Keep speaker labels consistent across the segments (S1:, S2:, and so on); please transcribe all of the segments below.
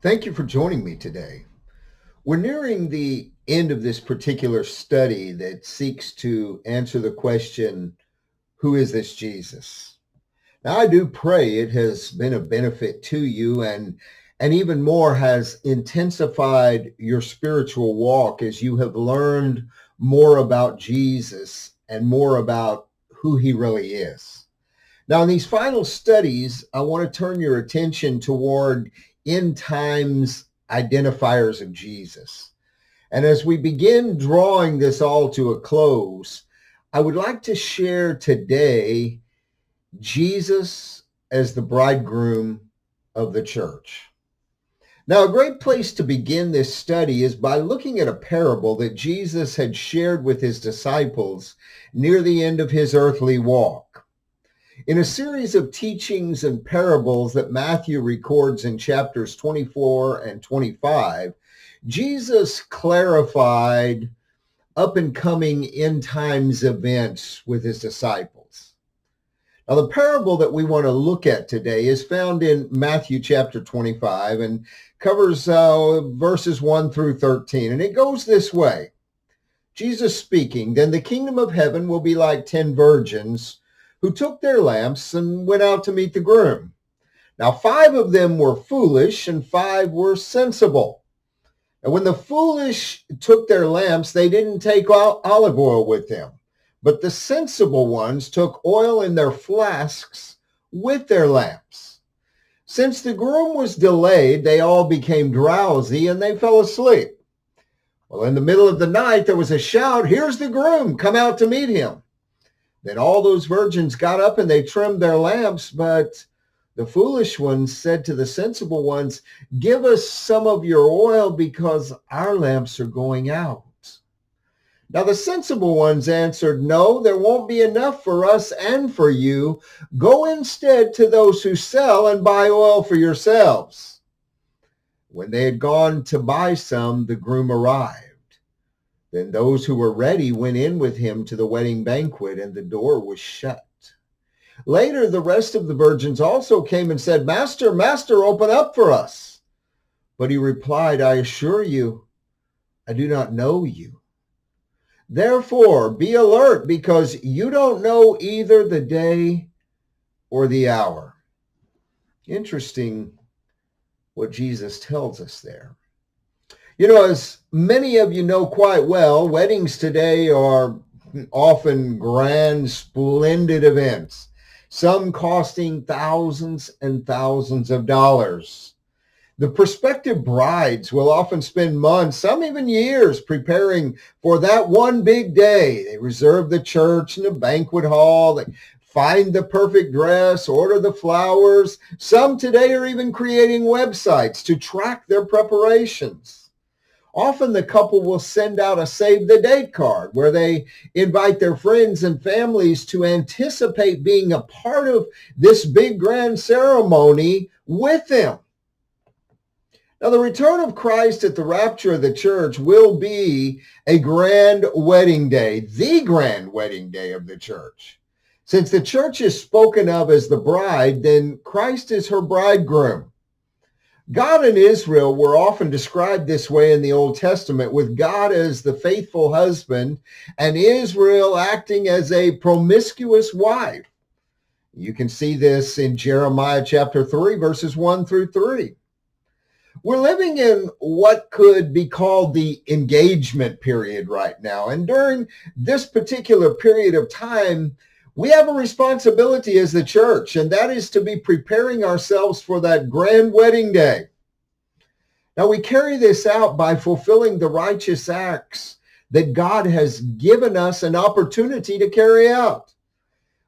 S1: Thank you for joining me today. We're nearing the end of this particular study that seeks to answer the question, who is this Jesus? Now, I do pray it has been a benefit to you and even more has intensified your spiritual walk as you have learned more about Jesus and more about who he really is. Now, in these final studies, I want to turn your attention toward end times identifiers of Jesus. And as we begin drawing this all to a close, I would like to share today Jesus as the bridegroom of the church. Now, a great place to begin this study is by looking at a parable that Jesus had shared with his disciples near the end of his earthly walk. In a series of teachings and parables that Matthew records in chapters 24 and 25, Jesus clarified up and coming end times events with his disciples. Now, the parable that we want to look at today is found in Matthew chapter 25 and covers verses 1 through 13. And it goes this way. Jesus speaking, "Then the kingdom of heaven will be like 10 virgins who took their lamps and went out to meet the groom. Now 5 of them were foolish and 5 were sensible. And when the foolish took their lamps, they didn't take olive oil with them. But the sensible ones took oil in their flasks with their lamps. Since the groom was delayed, they all became drowsy and they fell asleep. Well, in the middle of the night, there was a shout, 'Here's the groom, come out to meet him.' Then all those virgins got up and they trimmed their lamps, but the foolish ones said to the sensible ones, 'Give us some of your oil because our lamps are going out.' Now the sensible ones answered, 'No, there won't be enough for us and for you. Go instead to those who sell and buy oil for yourselves.' When they had gone to buy some, the groom arrived. Then those who were ready went in with him to the wedding banquet, and the door was shut. Later, the rest of the virgins also came and said, 'Master, Master, open up for us.' But he replied, 'I assure you, I do not know you. Therefore, be alert, because you don't know either the day or the hour.'" Interesting what Jesus tells us there. You know, as many of you know quite well, weddings today are often grand, splendid events, some costing thousands and thousands of dollars. The prospective brides will often spend months, some even years, preparing for that one big day. They reserve the church and the banquet hall. They find the perfect dress, order the flowers. Some today are even creating websites to track their preparations. Often the couple will send out a save the date card where they invite their friends and families to anticipate being a part of this big grand ceremony with them. Now, the return of Christ at the rapture of the church will be a grand wedding day, the grand wedding day of the church. Since the church is spoken of as the bride, then Christ is her bridegroom. God and Israel were often described this way in the Old Testament, with God as the faithful husband and Israel acting as a promiscuous wife. You can see this in Jeremiah chapter 3, verses 1 through 3. We're living in what could be called the engagement period right now. And during this particular period of time, we have a responsibility as the church, and that is to be preparing ourselves for that grand wedding day. Now, we carry this out by fulfilling the righteous acts that God has given us an opportunity to carry out.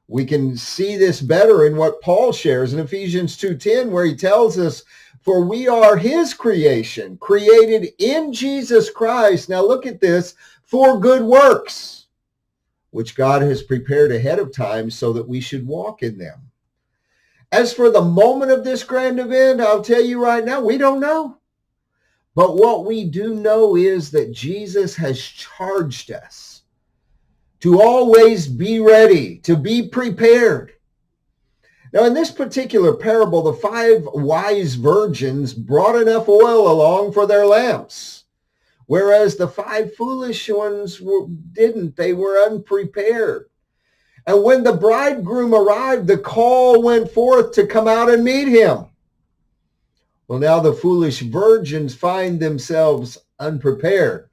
S1: We can see this better in what Paul shares in Ephesians 2:10, where he tells us, "For we are his creation, created in Jesus Christ." Now look at this, "for good works, which God has prepared ahead of time so that we should walk in them." As for the moment of this grand event, I'll tell you right now, we don't know. But what we do know is that Jesus has charged us to always be ready, to be prepared. Now, in this particular parable, the 5 wise virgins brought enough oil along for their lamps, whereas the 5 foolish ones didn't. They were unprepared. And when the bridegroom arrived, the call went forth to come out and meet him. Well, now the foolish virgins find themselves unprepared.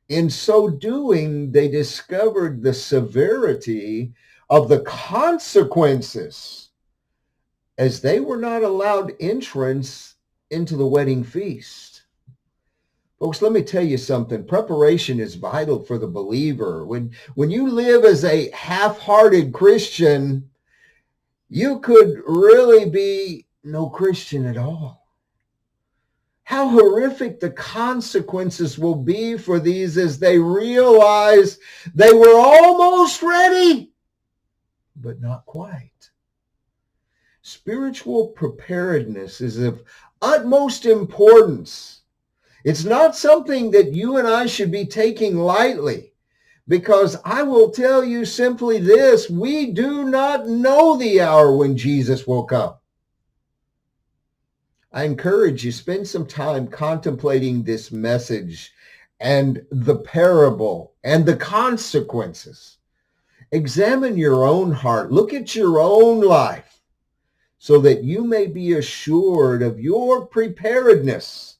S1: In so doing, they discovered the severity of the consequences, as they were not allowed entrance into the wedding feast. Folks, let me tell you something. Preparation is vital for the believer. When you live as a half-hearted Christian, you could really be no Christian at all. How horrific the consequences will be for these as they realize they were almost ready, but not quite. Spiritual preparedness is of utmost importance. It's not something that you and I should be taking lightly, because I will tell you simply this: we do not know the hour when Jesus will come. I encourage you, spend some time contemplating this message and the parable and the consequences. Examine your own heart. Look at your own life so that you may be assured of your preparedness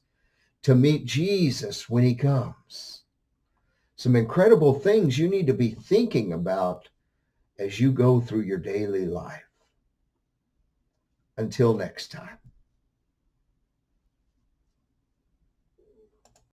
S1: to meet Jesus when he comes. Some incredible things you need to be thinking about as you go through your daily life. Until next time.